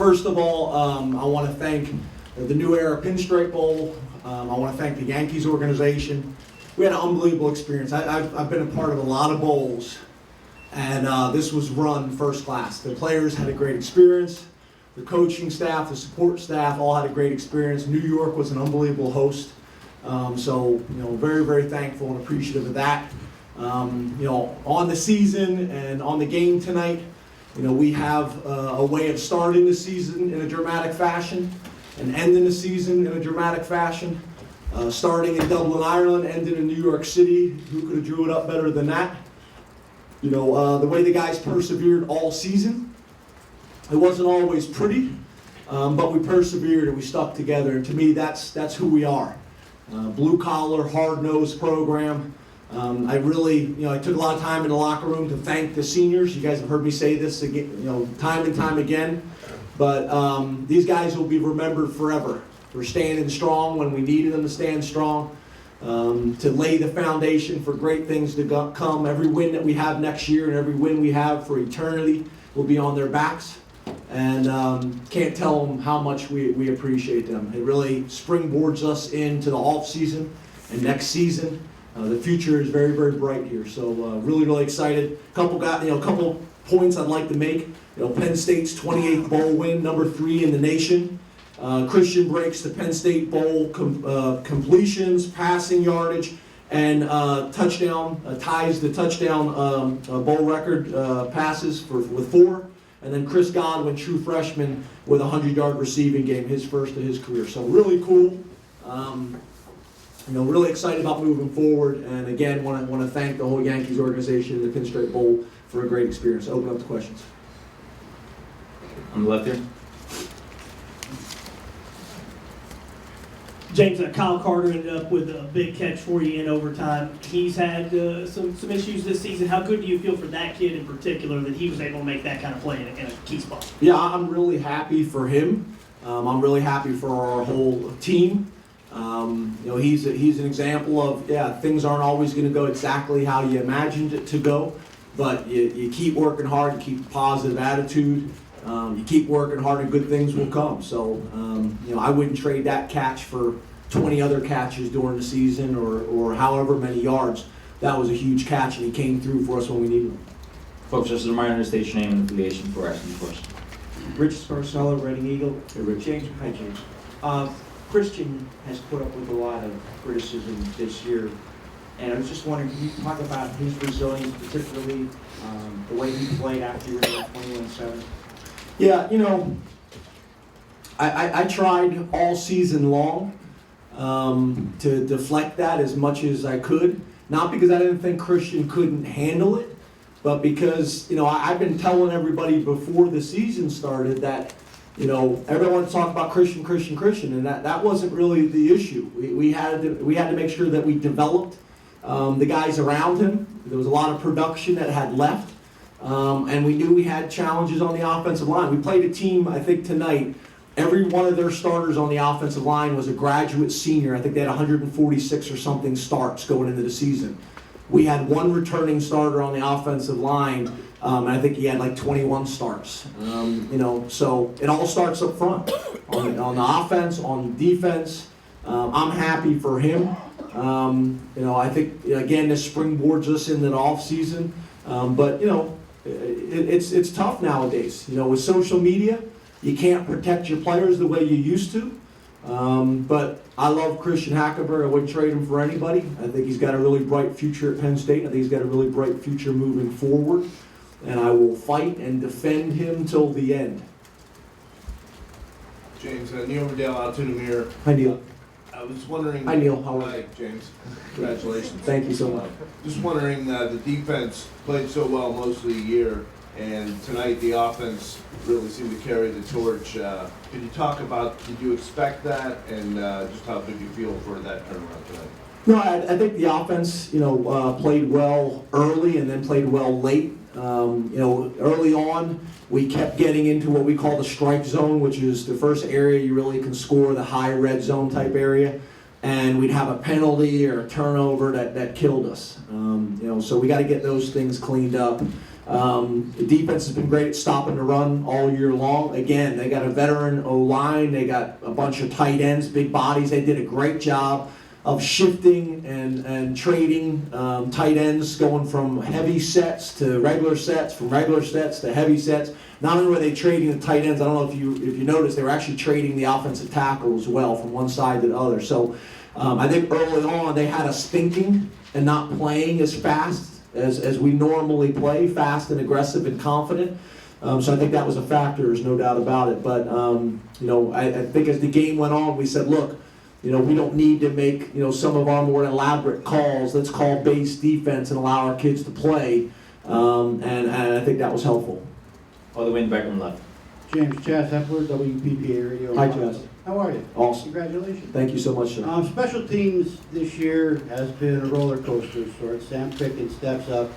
First of all, I want to thank the New Era Pinstripe Bowl. I want to thank the Yankees organization. We had an unbelievable experience. I've been a part of a lot of bowls, and this was run first class. The players had a great experience. The coaching staff, the support staff all had a great experience. New York was an unbelievable host. So, very, very thankful and appreciative of that. On the season and on the game tonight, we have a way of starting the season in a dramatic fashion and ending the season in a dramatic fashion. Starting in Dublin, Ireland, ending in New York City. Who could have drew it up better than that? The way the guys persevered all season. It wasn't always pretty, but we persevered and we stuck together. And to me, that's who we are. Blue collar, hard nosed program. I took a lot of time in the locker room to thank the seniors. You guys have heard me say this again, time and time again. But these guys will be remembered forever for standing strong when we needed them to stand strong, to lay the foundation for great things to come. Every win that we have next year and every win we have for eternity will be on their backs. And can't tell them how much we appreciate them. It really springboards us into the off season and next season. The future is very, very bright here. So really, really excited. Couple points I'd like to make. Penn State's 28th bowl win, number 3 in the nation. Christian breaks the Penn State Bowl completions, passing yardage, and touchdown, ties the touchdown bowl record passes with 4. And then Chris Godwin, true freshman, with a 100-yard receiving game, his first of his career. So really cool. Really excited about moving forward. And again, want to thank the whole Yankees organization and the Pinstripe Bowl for a great experience. Open up to questions. On the left here. James, Kyle Carter ended up with a big catch for you in overtime. He's had some issues this season. How good do you feel for that kid in particular that he was able to make that kind of play in a key spot? Yeah, I'm really happy for him. I'm really happy for our whole team. He's an example of, things aren't always going to go exactly how you imagined it to go, but you keep working hard, you keep a positive attitude, you keep working hard and good things will come. So, I wouldn't trade that catch for 20 other catches during the season or however many yards. That was a huge catch and he came through for us when we needed him. Folks, just a reminder to state your name and affiliation before asking the question. Rich Sparcello, Reading Eagle. Hey, Rich. James. Hi, James. Christian has put up with a lot of criticism this year, and I was just wondering, can you talk about his resilience, particularly the way he played after you were 21-7? Yeah, I tried all season long to deflect that as much as I could. Not because I didn't think Christian couldn't handle it, but because, I've been telling everybody before the season started that, everyone's talking about Christian, and that wasn't really the issue. We had to make sure that we developed the guys around him. There was a lot of production that had left, and we knew we had challenges on the offensive line. We played a team, I think tonight, every one of their starters on the offensive line was a graduate senior. I think they had 146 or something starts going into the season. We had one returning starter on the offensive line, and I think he had like 21 starts. So it all starts up front, on the offense, on defense. I'm happy for him. I think, again, this springboards us into the off season. But it's tough nowadays. With social media, you can't protect your players the way you used to. But I love Christian Hackenberg. I wouldn't trade him for anybody. I think he's got a really bright future at Penn State. I think he's got a really bright future moving forward. And I will fight and defend him till the end. James, Neil Riddell, Altoona Mirror. Hi, Neil. I was wondering. Hi, Neil. How are you? Hi, James. Congratulations. Thank you so much. Just wondering, the defense played so well most of the year, and tonight the offense really seemed to carry the torch. Could you talk about, did you expect that, and just how big you feel for that turnaround tonight? No, I think the offense, played well early and then played well late. Early on, we kept getting into what we call the strike zone, which is the first area you really can score, the high red zone type area. And we'd have a penalty or a turnover that killed us. So we got to get those things cleaned up. The defense has been great at stopping the run all year long. Again, they got a veteran O-line. They got a bunch of tight ends, big bodies. They did a great job of shifting and trading tight ends, going from heavy sets to regular sets, from regular sets to heavy sets. Not only were they trading the tight ends, I don't know if you noticed, they were actually trading the offensive tackle as well from one side to the other. So I think early on they had us thinking and not playing as fast as we normally play, fast and aggressive and confident. So I think that was a factor, there's no doubt about it. But I think as the game went on, we said, look, we don't need to make some of our more elaborate calls. Let's call base defense and allow our kids to play. And I think that was helpful. All the way in the back on the left. James Chas, Hepler, WPPA Radio. Hi, Chas. How are you? Awesome. Congratulations. Thank you so much, sir. Special teams this year has been a roller coaster of sorts. Sam Pickens steps up,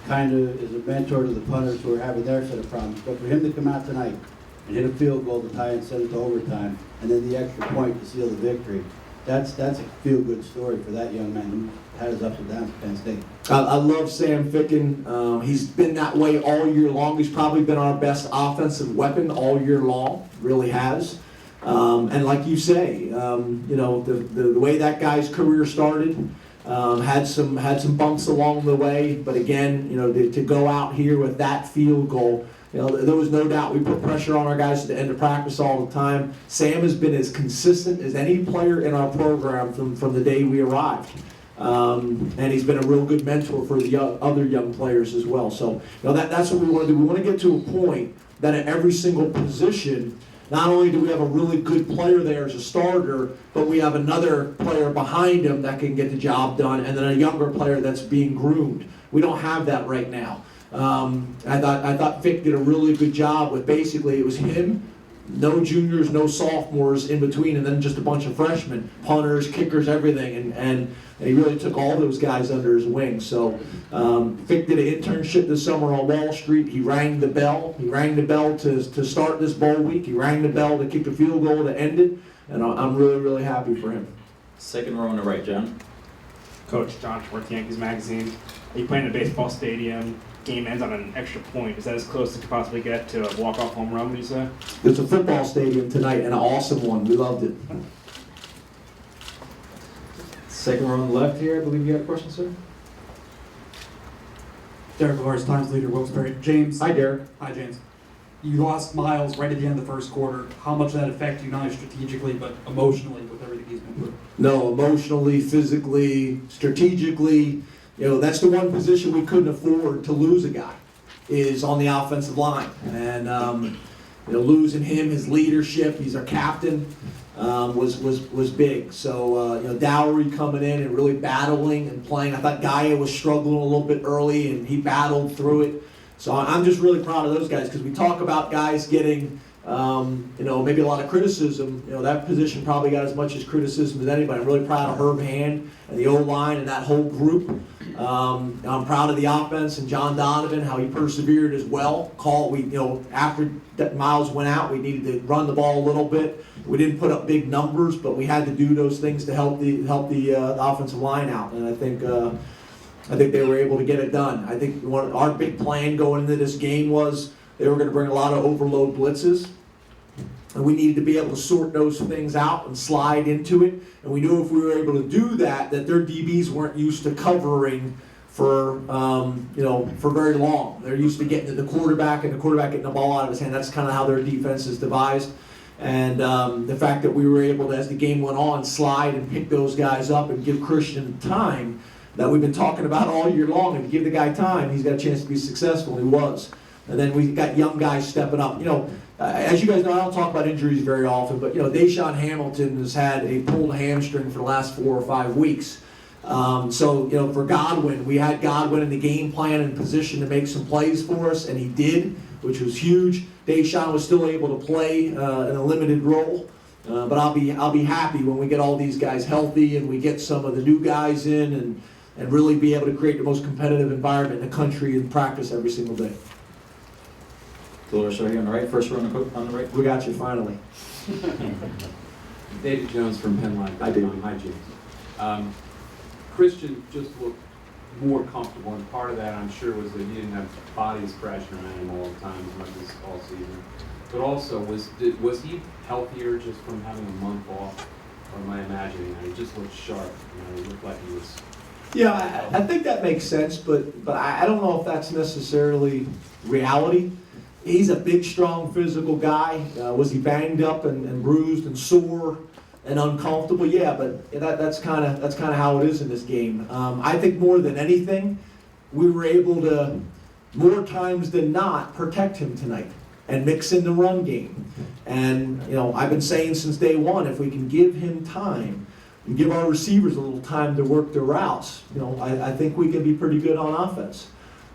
kind of is a mentor to the punters who are having their set of problems. But for him to come out tonight and hit a field goal to tie and send it to overtime, and then the extra point to seal the victory, that's a feel-good story for that young man who had his ups and downs at Penn State. I love Sam Ficken. He's been that way all year long. He's probably been our best offensive weapon all year long, really has. And like you say, the way that guy's career started, had some bumps along the way, but again, to go out here with that field goal, there was no doubt we put pressure on our guys at the end of practice all the time. Sam has been as consistent as any player in our program from the day we arrived. And he's been a real good mentor for the other young players as well. So that's what we want to do. We want to get to a point that at every single position, not only do we have a really good player there as a starter, but we have another player behind him that can get the job done, and then a younger player that's being groomed. We don't have that right now. I thought Vic did a really good job with basically it was him, no juniors, no sophomores in between, and then just a bunch of freshmen, punters, kickers, everything, and he really took all those guys under his wing. So Vic did an internship this summer on Wall Street. He rang the bell. He rang the bell to start this bowl week. He rang the bell to kick the field goal to end it, and I'm really, really happy for him. Second row on the right, John. Coach John Schwartz, Yankees Magazine. You play in a baseball stadium. Game ends on an extra point. Is that as close as you could possibly get to a walk-off home run, would you say? It's a football stadium tonight, and an awesome one. We loved it. Second row on the left here, I believe you had a question, sir? Derek Lawrence, Times leader, Wilkes-Barre. James. Hi, Derek. Hi, James. You lost Miles right at the end of the first quarter. How much did that affect you, not only strategically, but emotionally with everything he's been through? No, emotionally, physically, strategically, that's the one position we couldn't afford to lose a guy, is on the offensive line. And, losing him, his leadership, he's our captain, was big. So, Dowry coming in and really battling and playing. I thought Gaia was struggling a little bit early, and he battled through it. So I'm just really proud of those guys, because we talk about guys getting, maybe a lot of criticism. That position probably got as much as criticism as anybody. I'm really proud of Herb Hand and the O-line and that whole group. I'm proud of the offense and John Donovan, how he persevered as well. After Miles went out, we needed to run the ball a little bit. We didn't put up big numbers, but we had to do those things to help the offensive line out. And I think they were able to get it done. I think our big plan going into this game was they were going to bring a lot of overload blitzes. And we needed to be able to sort those things out and slide into it. And we knew if we were able to do that their DBs weren't used to covering for very long. They're used to getting to the quarterback and the quarterback getting the ball out of his hand. That's kind of how their defense is devised. And the fact that we were able to, as the game went on, slide and pick those guys up and give Christian time that we've been talking about all year long. If you give the guy time, he's got a chance to be successful. He was. And then we got young guys stepping up. As you guys know, I don't talk about injuries very often, but Deshaun Hamilton has had a pulled hamstring for the last 4 or 5 weeks. For Godwin, we had Godwin in the game plan and position to make some plays for us, and he did, which was huge. Deshaun was still able to play in a limited role, but I'll be happy when we get all these guys healthy and we get some of the new guys in and really be able to create the most competitive environment in the country and practice every single day. Dolores right here on the right, first row on the right. We got you finally. David Jones from Penn Line. Hi, David. Hi, James. Christian just looked more comfortable, and part of that, I'm sure, was that he didn't have bodies crashing around him all the time as much as all season. But also, was he healthier just from having a month off, or am I imagining that? He just looked sharp, he looked like he was... Yeah, I think that makes sense, but I don't know if that's necessarily reality. He's a big, strong, physical guy. Was he banged up and bruised and sore and uncomfortable? Yeah, but that's kind of how it is in this game. I think more than anything, we were able to, more times than not, protect him tonight and mix in the run game. And I've been saying since day one, if we can give him time and give our receivers a little time to work their routes, I think we can be pretty good on offense.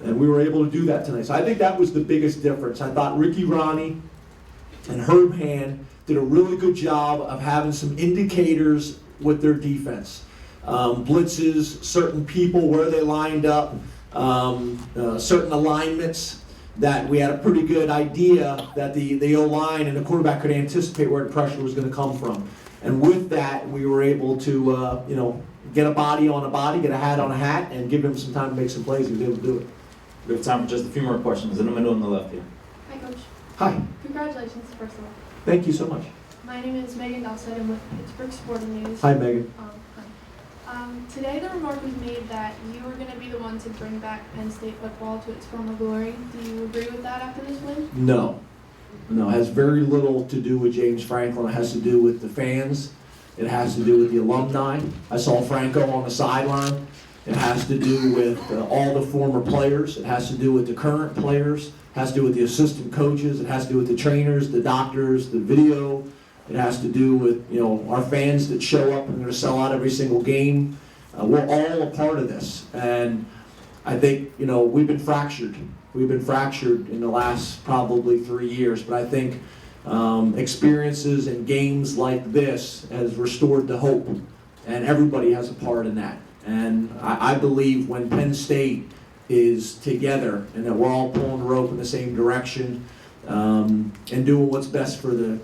And we were able to do that tonight. So I think that was the biggest difference. I thought Ricky Ronnie and Herb Hand did a really good job of having some indicators with their defense. Blitzes, certain people, where they lined up, certain alignments, that we had a pretty good idea that the O-line and the quarterback could anticipate where the pressure was going to come from. And with that, we were able to, get a body on a body, get a hat on a hat, and give him some time to make some plays. He was able to do it. We have time for just a few more questions. In the middle on the left here. Hi, Coach. Hi. Congratulations, first of all. Thank you so much. My name is Megan Dowsett. I'm with Pittsburgh Sporting News. Hi, Megan. Hi. Today the remark was made that you were going to be the one to bring back Penn State football to its former glory. Do you agree with that after this win? No. It has very little to do with James Franklin. It has to do with the fans. It has to do with the alumni. I saw Franco on the sideline. It has to do with all the former players. It has to do with the current players. It has to do with the assistant coaches. It has to do with the trainers, the doctors, the video. It has to do with our fans that show up and are going to sell out every single game. We're all a part of this, and I think we've been fractured. We've been fractured in the last probably 3 years, but I think experiences and games like this has restored the hope, and everybody has a part in that. And I believe when Penn State is together and that we're all pulling the rope in the same direction, and doing what's best for the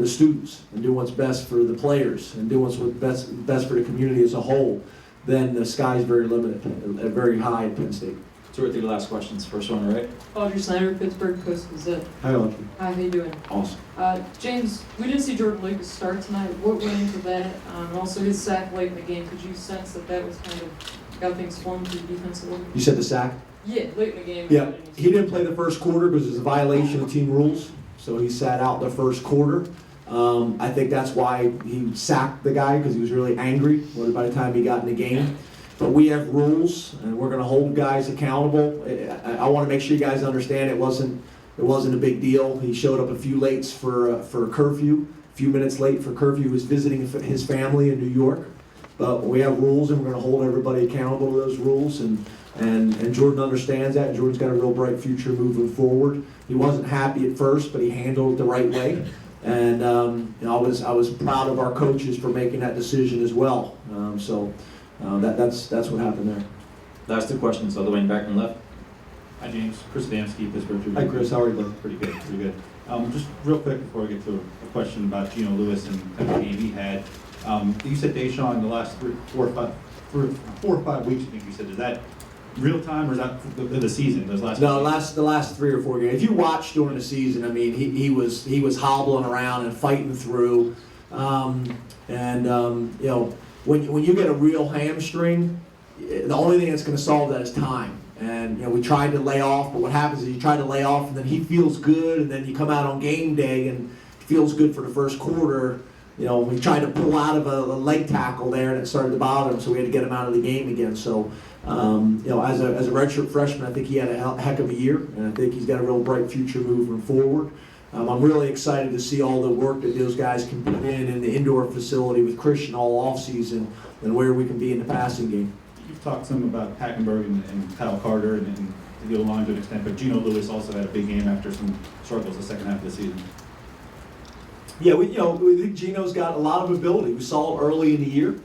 students, and doing what's best for the players, and doing what's best for the community as a whole, then the sky's very limited, very high at Penn State. 2 or 3 last questions. First one, right? Audrey Snyder, Pittsburgh Post-Gazette. Hi, Audrey. Hi, how you doing? Awesome. James, we didn't see Jordan Lucas start tonight. What went into that? And also his sack late in the game. Could you sense that was kind of got things flowing through defensively? You said the sack? Yeah, late in the game. Yeah, he didn't play the first quarter because it was a violation of team rules, so he sat out the first quarter. I think that's why he sacked the guy, because he was really angry by the time he got in the game. But we have rules, and we're going to hold guys accountable. I want to make sure you guys understand it wasn't a big deal. He showed up a few lates for curfew, a few minutes late for curfew. He was visiting his family in New York. But we have rules, and we're going to hold everybody accountable to those rules. And Jordan understands that. And Jordan's got a real bright future moving forward. He wasn't happy at first, but he handled it the right way. And I was proud of our coaches for making that decision as well. That's what happened there. Last 2 questions. All the way back and left. Hi, James. Chris Adamski, Pittsburgh Tribune. Hi, Chris. How are you, buddy? Pretty good, pretty good. Just real quick before I get to a question about Geno Lewis and the game he had. You said Deshaun in the last 4 or 5 weeks. I think you said, is that real time or is that the season? Those last no, the last 3 or 4 games. If you watch during the season, I mean, he was hobbling around and fighting through, when you get a real hamstring, the only thing that's going to solve that is time. And we tried to lay off, but what happens is you try to lay off, and then he feels good, and then you come out on game day and feels good for the first quarter. We tried to pull out of a leg tackle there, and it started to bother him, so we had to get him out of the game again. So, as a redshirt freshman, I think he had a heck of a year, and I think he's got a real bright future moving forward. I'm really excited to see all the work that those guys can put in the indoor facility with Christian all offseason and where we can be in the passing game. You've talked some about Hackenberg and Kyle Carter and the O-line to an extent, but Geno Lewis also had a big game after some struggles the second half of the season. Yeah, we think Geno's got a lot of ability. We saw it early in the year.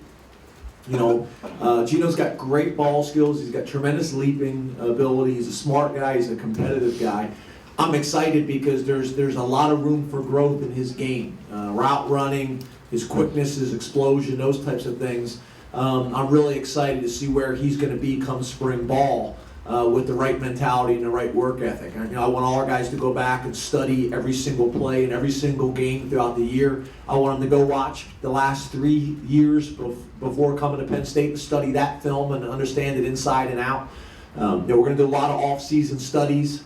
Geno's got great ball skills. He's got tremendous leaping ability. He's a smart guy. He's a competitive guy. I'm excited because there's a lot of room for growth in his game. Route running, his quickness, his explosion, those types of things. I'm really excited to see where he's going to be come spring ball with the right mentality and the right work ethic. And, I want all our guys to go back and study every single play and every single game throughout the year. I want them to go watch the last 3 years before coming to Penn State and study that film and understand it inside and out. We're going to do a lot of off-season studies.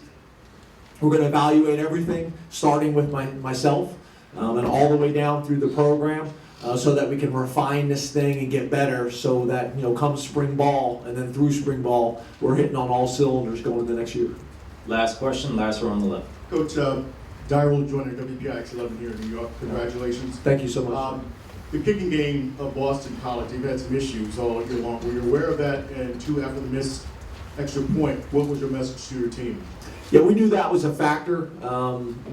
We're going to evaluate everything, starting with myself and all the way down through the program, so that we can refine this thing and get better, so that come spring ball and then through spring ball, we're hitting on all cylinders going into next year. Last question, last row on the left. Coach, Dyrell Joyner, WPIX 11 here in New York. Congratulations. Thank you so much. The kicking game of Boston College, they've had some issues all year long. Were you aware of that? And two, after the missed extra point, what was your message to your team? Yeah, we knew that was a factor.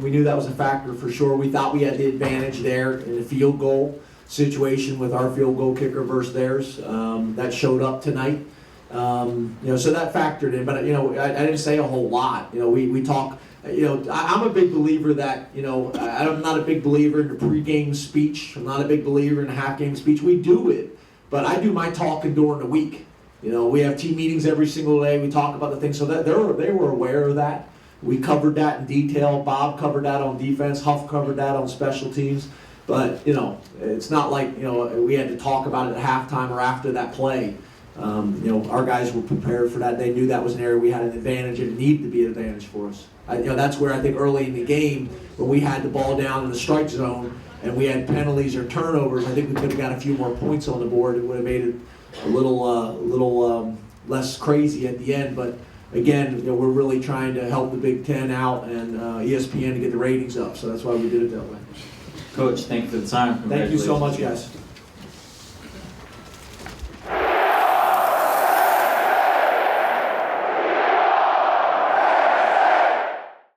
We knew that was a factor for sure. We thought we had the advantage there in the field goal situation with our field goal kicker versus theirs. That showed up tonight. So that factored in. But I didn't say a whole lot. We talk. I'm a big believer that I'm not a big believer in the pregame speech. I'm not a big believer in the half-game speech. We do it, but I do my talking during the week. We have team meetings every single day. We talk about the things, so that they were aware of that. We covered that in detail. Bob covered that on defense. Huff covered that on special teams. But it's not like we had to talk about it at halftime or after that play. Our guys were prepared for that. They knew that was an area we had an advantage, and it needed to be an advantage for us. That's where I think early in the game, when we had the ball down in the strike zone and we had penalties or turnovers, I think we could have got a few more points on the board. It would have made it a little less crazy at the end. But again, we're really trying to help the Big Ten out and ESPN to get the ratings up. So that's why we did it that way. Coach, thank you for the time. Thank you so much, Congratulations. guys.